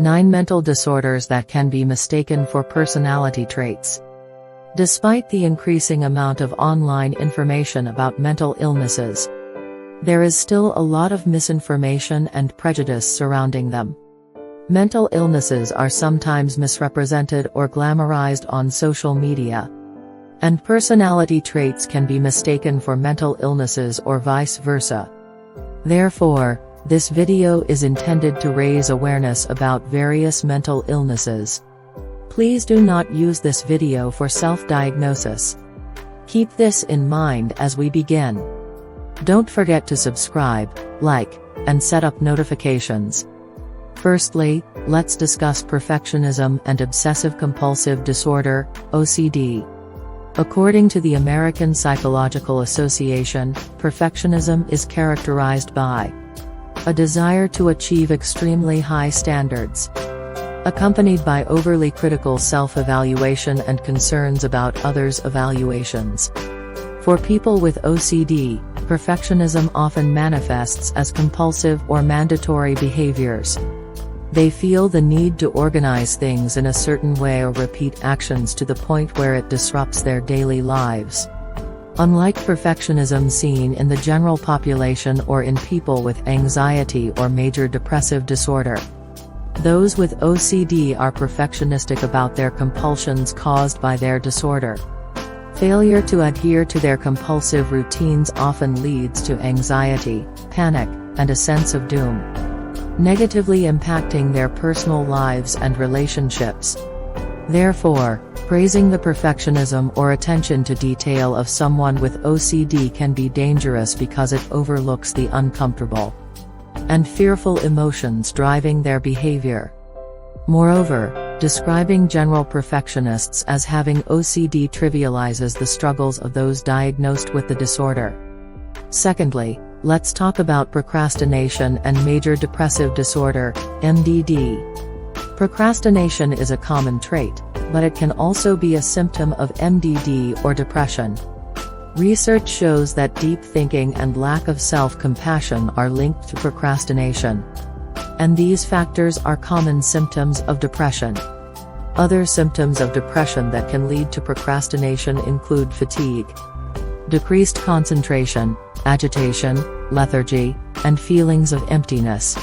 9 mental disorders that can be mistaken for personality traits. Despite the increasing amount of online information about mental illnesses, there is still a lot of misinformation and prejudice surrounding them. Mental illnesses are sometimes misrepresented or glamorized on social media, and personality traits can be mistaken for mental illnesses or vice versa. Therefore, this video is intended to raise awareness about various mental illnesses. Please do not use this video for self-diagnosis. Keep this in mind as we begin. Don't forget to subscribe, like, and set up notifications. Firstly, let's discuss perfectionism and obsessive-compulsive disorder, OCD. According to the American Psychological Association, perfectionism is characterized by a desire to achieve extremely high standards, accompanied by overly critical self-evaluation and concerns about others' evaluations. For people with OCD, perfectionism often manifests as compulsive or mandatory behaviors. They feel the need to organize things in a certain way or repeat actions to the point where it disrupts their daily lives. Unlike perfectionism seen in the general population or in people with anxiety or major depressive disorder, those with OCD are perfectionistic about their compulsions caused by their disorder. Failure to adhere to their compulsive routines often leads to anxiety, panic, and a sense of doom, negatively impacting their personal lives and relationships. Therefore, praising the perfectionism or attention to detail of someone with OCD can be dangerous because it overlooks the uncomfortable and fearful emotions driving their behavior. Moreover, describing general perfectionists as having OCD trivializes the struggles of those diagnosed with the disorder. Secondly, let's talk about procrastination and major depressive disorder, MDD. Procrastination is a common trait, but it can also be a symptom of MDD or depression. Research shows that deep thinking and lack of self-compassion are linked to procrastination, and these factors are common symptoms of depression. Other symptoms of depression that can lead to procrastination include fatigue, decreased concentration, agitation, lethargy, and feelings of emptiness.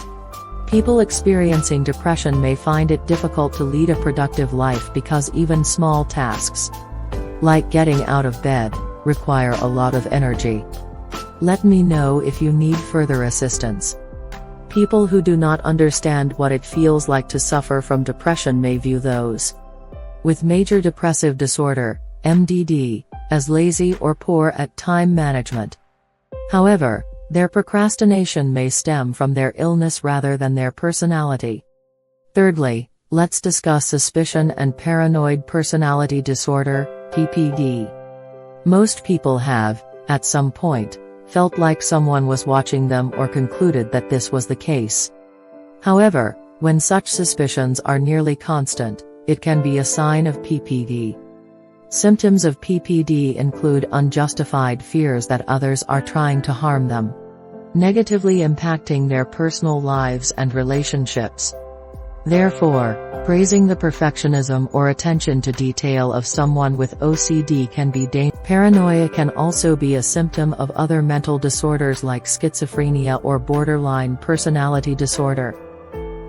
People experiencing depression may find it difficult to lead a productive life because even small tasks, like getting out of bed, require a lot of energy. Let me know if you need further assistance. People who do not understand what it feels like to suffer from depression may view those with major depressive disorder, MDD, as lazy or poor at time management. However, their procrastination may stem from their illness rather than their personality. Thirdly, let's discuss suspicion and paranoid personality disorder, PPD. Most people have, at some point, felt like someone was watching them or concluded that this was the case. However, when such suspicions are nearly constant, it can be a sign of PPD. Symptoms of PPD include unjustified fears that others are trying to harm them, negatively impacting their personal lives and relationships. Therefore, praising the perfectionism or attention to detail of someone with OCD can be dangerous. Paranoia can also be a symptom of other mental disorders like schizophrenia or borderline personality disorder.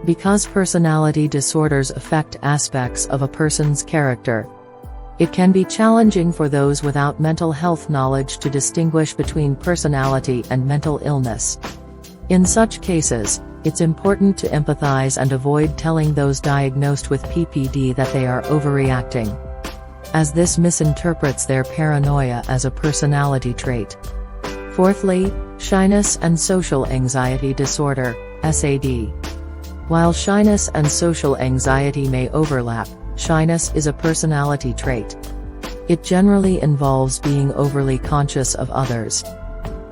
Because personality disorders affect aspects of a person's character, it can be challenging for those without mental health knowledge to distinguish between personality and mental illness. In such cases, it's important to empathize and avoid telling those diagnosed with PPD that they are overreacting, as this misinterprets their paranoia as a personality trait. Fourthly, shyness and social anxiety disorder, SAD. While shyness and social anxiety may overlap, shyness is a personality trait. It generally involves being overly conscious of others.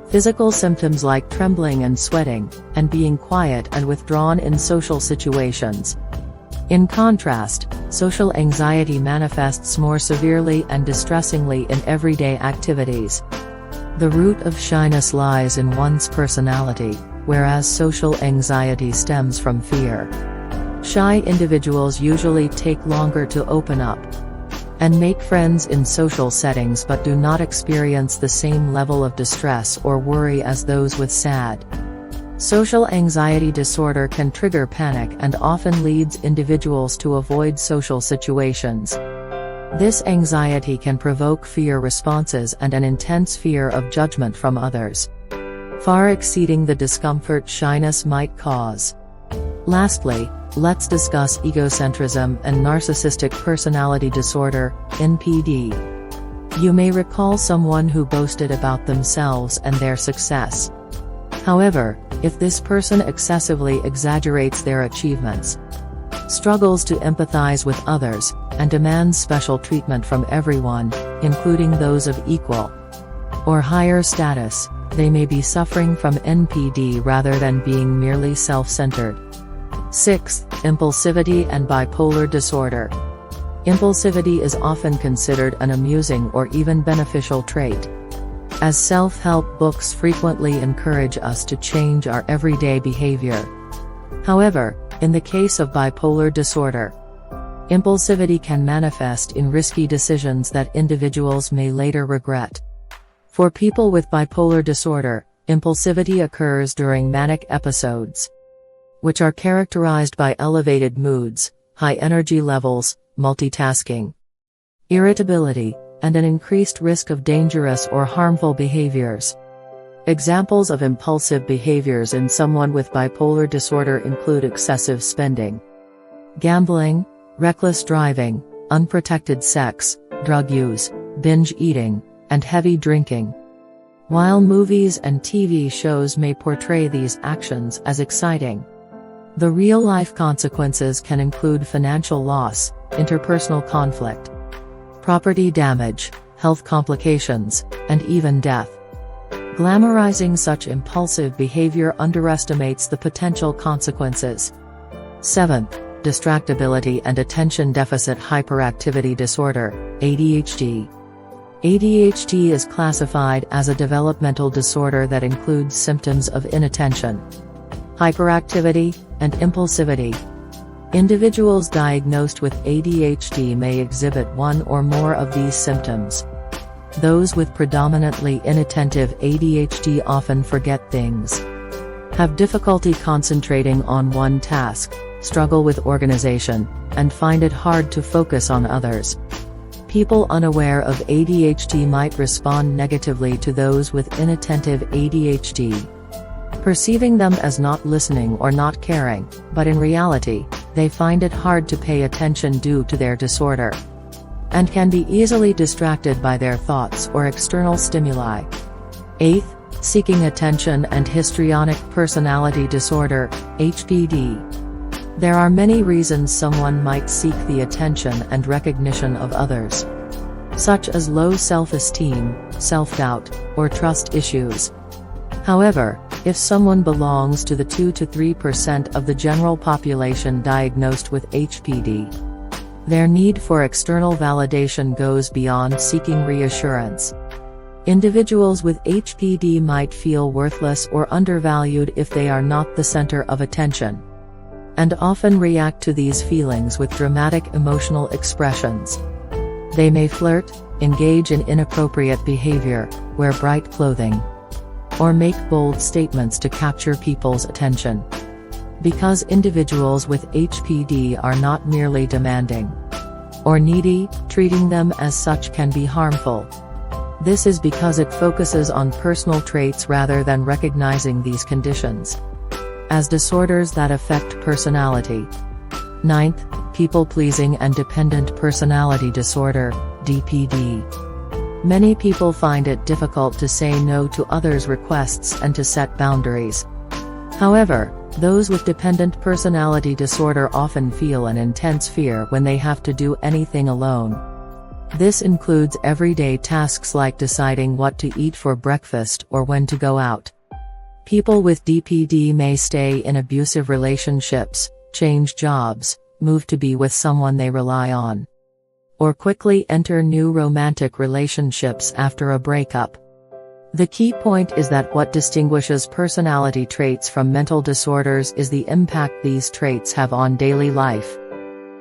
Physical symptoms like trembling and sweating, and being quiet and withdrawn in social situations. In contrast, social anxiety manifests more severely and distressingly in everyday activities. The root of shyness lies in one's personality, whereas social anxiety stems from fear. Shy individuals usually take longer to open up and make friends in social settings but do not experience the same level of distress or worry as those with SAD. Social anxiety disorder can trigger panic and often leads individuals to avoid social situations. This anxiety can provoke fear responses and an intense fear of judgment from others, far exceeding the discomfort shyness might cause. Lastly, let's discuss egocentrism and narcissistic personality disorder, NPD. You may recall someone who boasted about themselves and their success. However, if this person excessively exaggerates their achievements, struggles to empathize with others, and demands special treatment from everyone, including those of equal or higher status, they may be suffering from NPD rather than being merely self-centered. 6. Impulsivity and bipolar disorder. Impulsivity is often considered an amusing or even beneficial trait, as self-help books frequently encourage us to change our everyday behavior. However, in the case of bipolar disorder, impulsivity can manifest in risky decisions that individuals may later regret. For people with bipolar disorder, impulsivity occurs during manic episodes, which are characterized by elevated moods, high energy levels, multitasking, irritability, and an increased risk of dangerous or harmful behaviors. Examples of impulsive behaviors in someone with bipolar disorder include excessive spending, gambling, reckless driving, unprotected sex, drug use, binge eating, and heavy drinking. While movies and TV shows may portray these actions as exciting, the real-life consequences can include financial loss, interpersonal conflict, property damage, health complications, and even death. Glamorizing such impulsive behavior underestimates the potential consequences. 7. Distractibility and attention deficit hyperactivity disorder, ADHD. ADHD is classified as a developmental disorder that includes symptoms of inattention, hyperactivity, and impulsivity. Individuals diagnosed with ADHD may exhibit one or more of these symptoms. Those with predominantly inattentive ADHD often forget things, have difficulty concentrating on one task, struggle with organization, and find it hard to focus on others. People unaware of ADHD might respond negatively to those with inattentive ADHD, perceiving them as not listening or not caring, but in reality, they find it hard to pay attention due to their disorder, and can be easily distracted by their thoughts or external stimuli. 8. Seeking attention and histrionic personality disorder, HPD. There are many reasons someone might seek the attention and recognition of others, such as low self-esteem, self-doubt, or trust issues. However, if someone belongs to the 2 to 3% of the general population diagnosed with HPD, their need for external validation goes beyond seeking reassurance. Individuals with HPD might feel worthless or undervalued if they are not the center of attention, and often react to these feelings with dramatic emotional expressions. They may flirt, engage in inappropriate behavior, wear bright clothing, or make bold statements to capture people's attention. Because individuals with HPD are not merely demanding or needy, treating them as such can be harmful. This is because it focuses on personal traits rather than recognizing these conditions as disorders that affect personality. 9th, people-pleasing and dependent personality disorder, DPD. Many people find it difficult to say no to others' requests and to set boundaries. However, those with dependent personality disorder often feel an intense fear when they have to do anything alone. This includes everyday tasks like deciding what to eat for breakfast or when to go out. People with DPD may stay in abusive relationships, change jobs, move to be with someone they rely on, or quickly enter new romantic relationships after a breakup. The key point is that what distinguishes personality traits from mental disorders is the impact these traits have on daily life.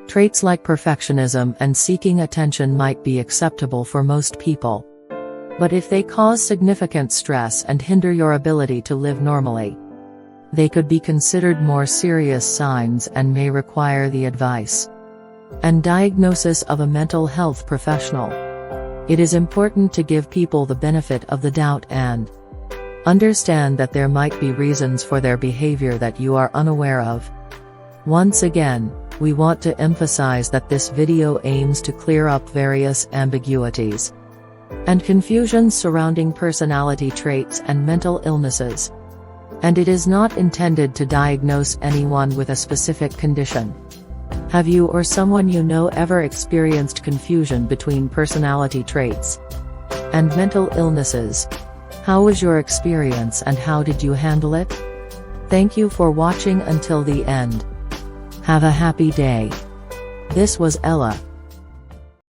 Traits like perfectionism and seeking attention might be acceptable for most people. But if they cause significant stress and hinder your ability to live normally, they could be considered more serious signs and may require the advice and diagnosis of a mental health professional. It is important to give people the benefit of the doubt and understand that there might be reasons for their behavior that you are unaware of. Once again, we want to emphasize that this video aims to clear up various ambiguities and confusions surrounding personality traits and mental illnesses, and it is not intended to diagnose anyone with a specific condition. Have you or someone you know ever experienced confusion between personality traits and mental illnesses? How was your experience and how did you handle it? Thank you for watching until the end. Have a happy day. This was Ella.